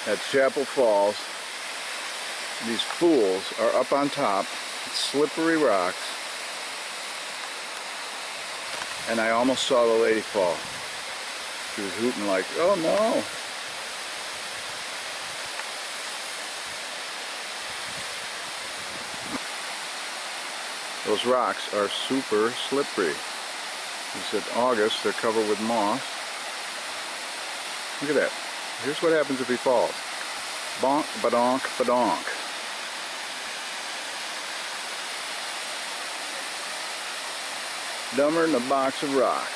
at Chapel Falls. These fools are up on top, slippery rocks, and I almost saw the lady fall. She was hooting like, oh no. Those rocks are super slippery. He said August, they're covered with moss. Look at that. Here's what happens if he falls. Bonk, badonk, badonk. Dumber than a box of rocks.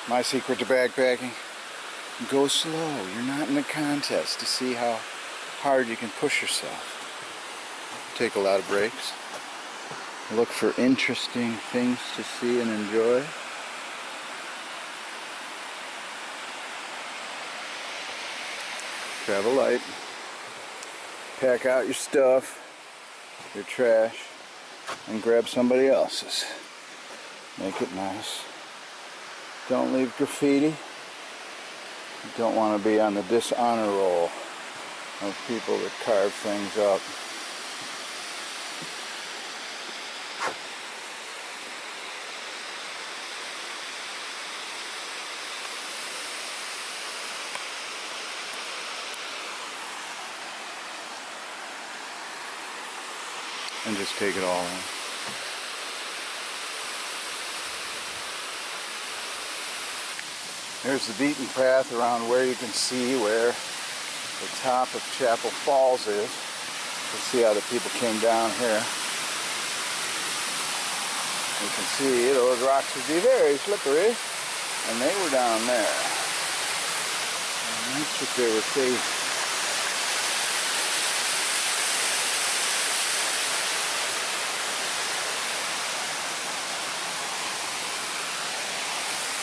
My secret to backpacking, go slow. You're not in a contest to see how hard you can push yourself. Take a lot of breaks. Look for interesting things to see and enjoy. Travel light. Pack out your stuff, your trash, and grab somebody else's. Make it nice. Don't leave graffiti. You don't want to be on the dishonor roll of people that carve things up. And just take it all in. Here's the beaten path around where you can see where the top of Chapel Falls is. You see how the people came down here. You can see those rocks would be very slippery, and they were down there. And that's what they were facing.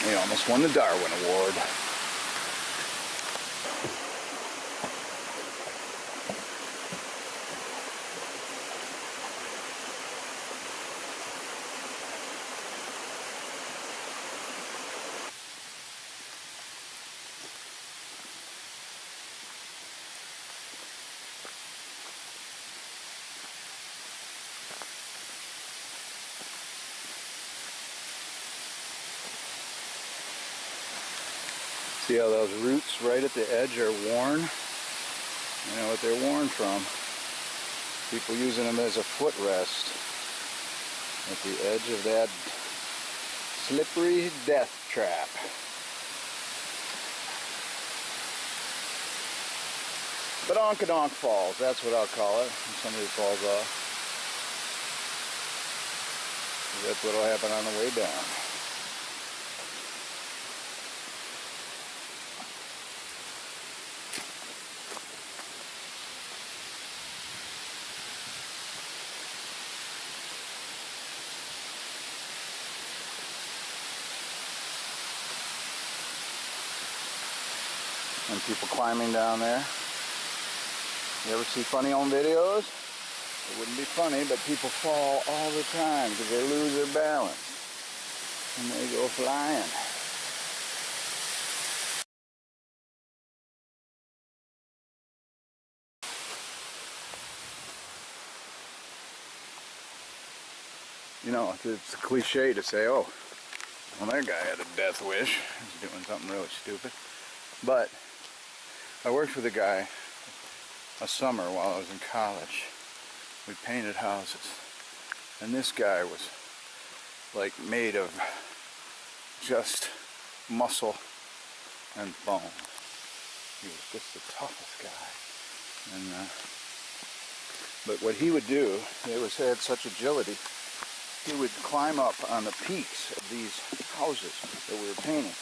He almost won the Darwin Award. See how those roots right at the edge are worn? You know what they're worn from? People using them as a footrest at the edge of that slippery death trap. Badonkadonk Falls, that's what I'll call it when somebody falls off. That's what'll happen on the way down. And people climbing down there. You ever see funny home videos? It wouldn't be funny, but people fall all the time because they lose their balance and they go flying. You know, it's a cliche to say, oh, well, that guy had a death wish. He's doing something really stupid. But I worked with a guy a summer while I was in college. We painted houses. And this guy was like made of just muscle and bone. He was just the toughest guy. And but what he would do, he had such agility, he would climb up on the peaks of these houses that we were painting.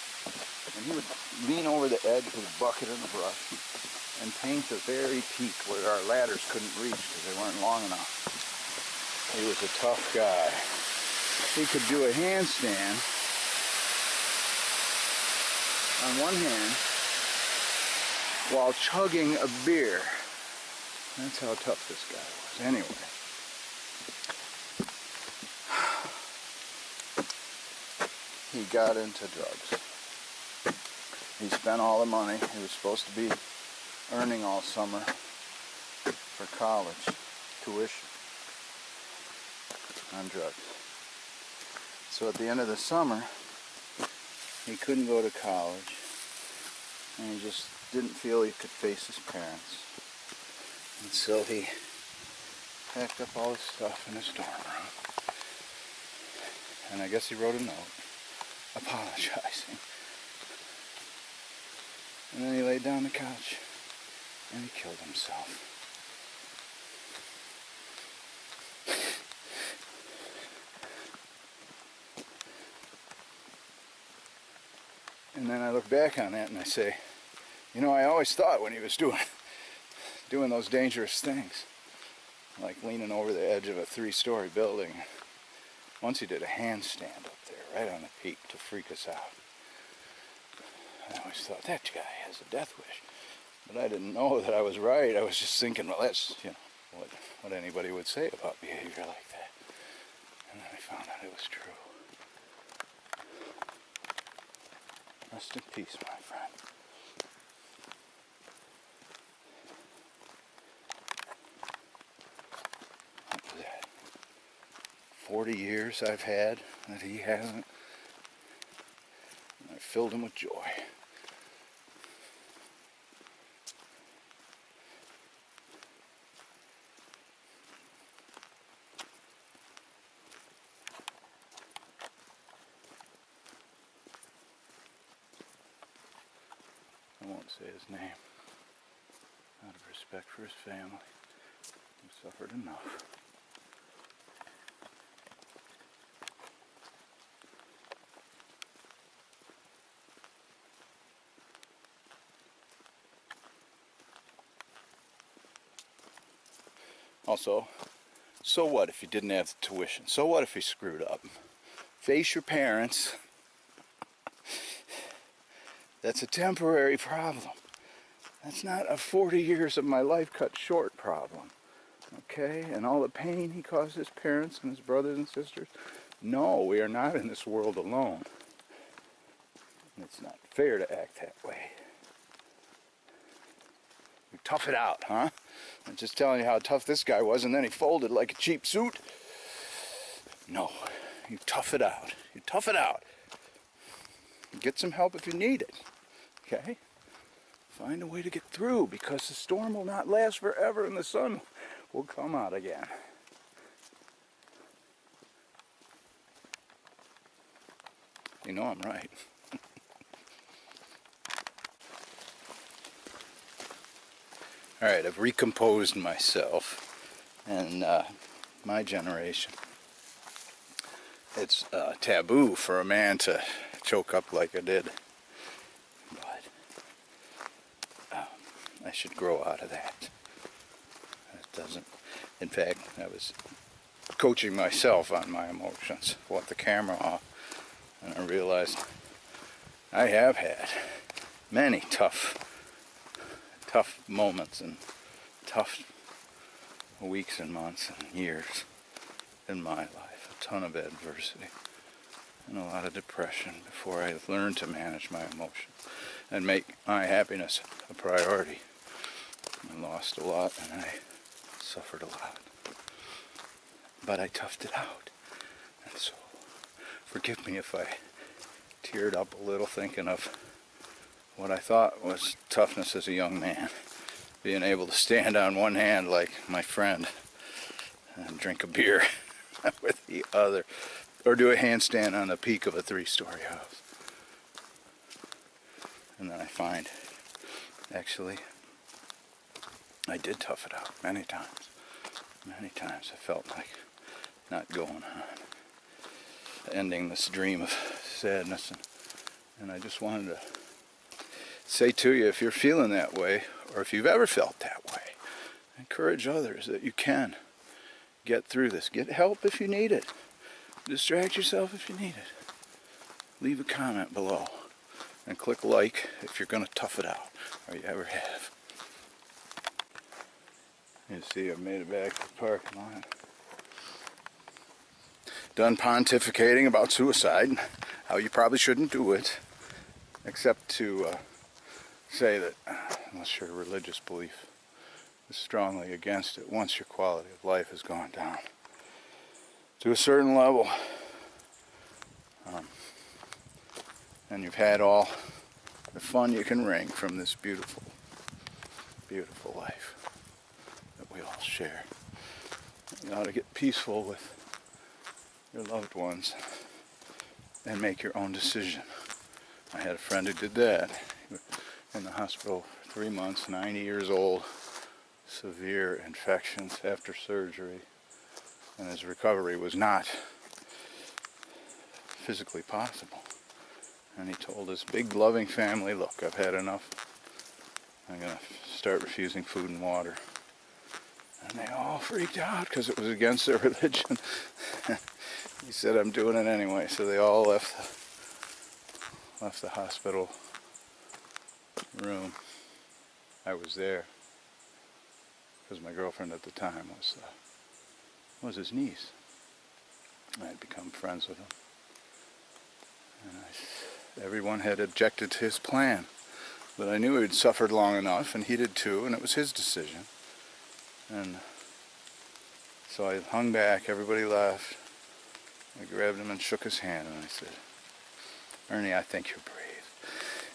And he would lean over the edge with a bucket and a brush and paint the very peak where our ladders couldn't reach because they weren't long enough. He was a tough guy. He could do a handstand on one hand while chugging a beer. That's how tough this guy was. Anyway. He got into drugs. He spent all the money he was supposed to be earning all summer for college tuition on drugs. So at the end of the summer, he couldn't go to college, and he just didn't feel he could face his parents. And so he packed up all his stuff in his dorm room. And I guess he wrote a note apologizing. And then he laid down on the couch and he killed himself. And then I look back on that and I say, you know, I always thought when he was doing those dangerous things, like leaning over the edge of a 3-story building. Once he did a handstand up there, right on the peak, to freak us out. I always thought, that guy has a death wish. But I didn't know that I was right. I was just thinking, well, that's, you know, what anybody would say about behavior like that. And then I found out it was true. Rest in peace, my friend. What was that? 40 years I've had that he hasn't. And I filled him with joy. I won't say his name, out of respect for his family. He suffered enough. Also, so what if you didn't have the tuition? So what if he screwed up? Face your parents. That's a temporary problem. That's not a 40 years of my life cut short problem. Okay? And all the pain he caused his parents and his brothers and sisters. No, we are not in this world alone. And it's not fair to act that way. You tough it out, huh? I'm just telling you how tough this guy was, and then he folded like a cheap suit. No, you tough it out. You tough it out. Get some help if you need it. Okay? Find a way to get through, because the storm will not last forever and the sun will come out again. You know I'm right. Alright, I've recomposed myself, and my generation. It's taboo for a man to choke up like I did. I should grow out of that. It doesn't. In fact, I was coaching myself on my emotions, want the camera off, and I realized I have had many tough moments and tough weeks and months and years in my life. A ton of adversity and a lot of depression before I learned to manage my emotions and make my happiness a priority. I lost a lot and I suffered a lot. But I toughed it out. And so, forgive me if I teared up a little thinking of what I thought was toughness as a young man. Being able to stand on one hand like my friend and drink a beer with the other. Or do a handstand on the peak of a 3-story house. And then I find, actually, I did tough it out many times. Many times I felt like not going on. Ending this dream of sadness. And I just wanted to say to you, if you're feeling that way, or if you've ever felt that way, encourage others that you can get through this. Get help if you need it. Distract yourself if you need it. Leave a comment below. and click like if you're going to tough it out, or you ever have. You see, I've made it back to the parking lot. Done pontificating about suicide, how you probably shouldn't do it, except to say that unless your religious belief is strongly against it, once your quality of life has gone down to a certain level, and you've had all the fun you can wring from this beautiful, beautiful life that we all share, you ought to get peaceful with your loved ones and make your own decision. I had a friend who did that. He was in the hospital for 3 months, 90 years old, severe infections after surgery, and his recovery was not physically possible. And he told his big loving family, look, I've had enough. I'm going to start refusing food and water. And they all freaked out because it was against their religion. He said, I'm doing it anyway. So they all left the hospital room. I was there because my girlfriend at the time was his niece. I had become friends with him. And everyone had objected to his plan. But I knew he'd suffered long enough, and he did too, and it was his decision. And so I hung back, everybody left. I grabbed him and shook his hand, and I said, Ernie, I think you're brave.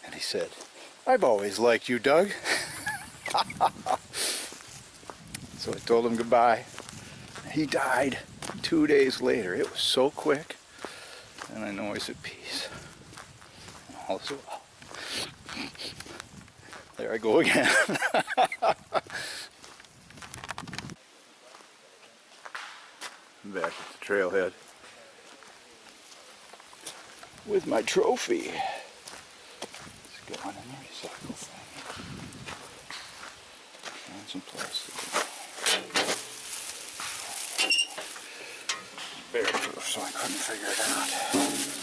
And he said, I've always liked you, Doug. So I told him goodbye. He died 2 days later. It was so quick, and I know he's at peace. All is well. There I go again. Back at the trailhead with my trophy. Let's go on in the recycle thing. And some plastic. Bearproof, so I couldn't figure it out.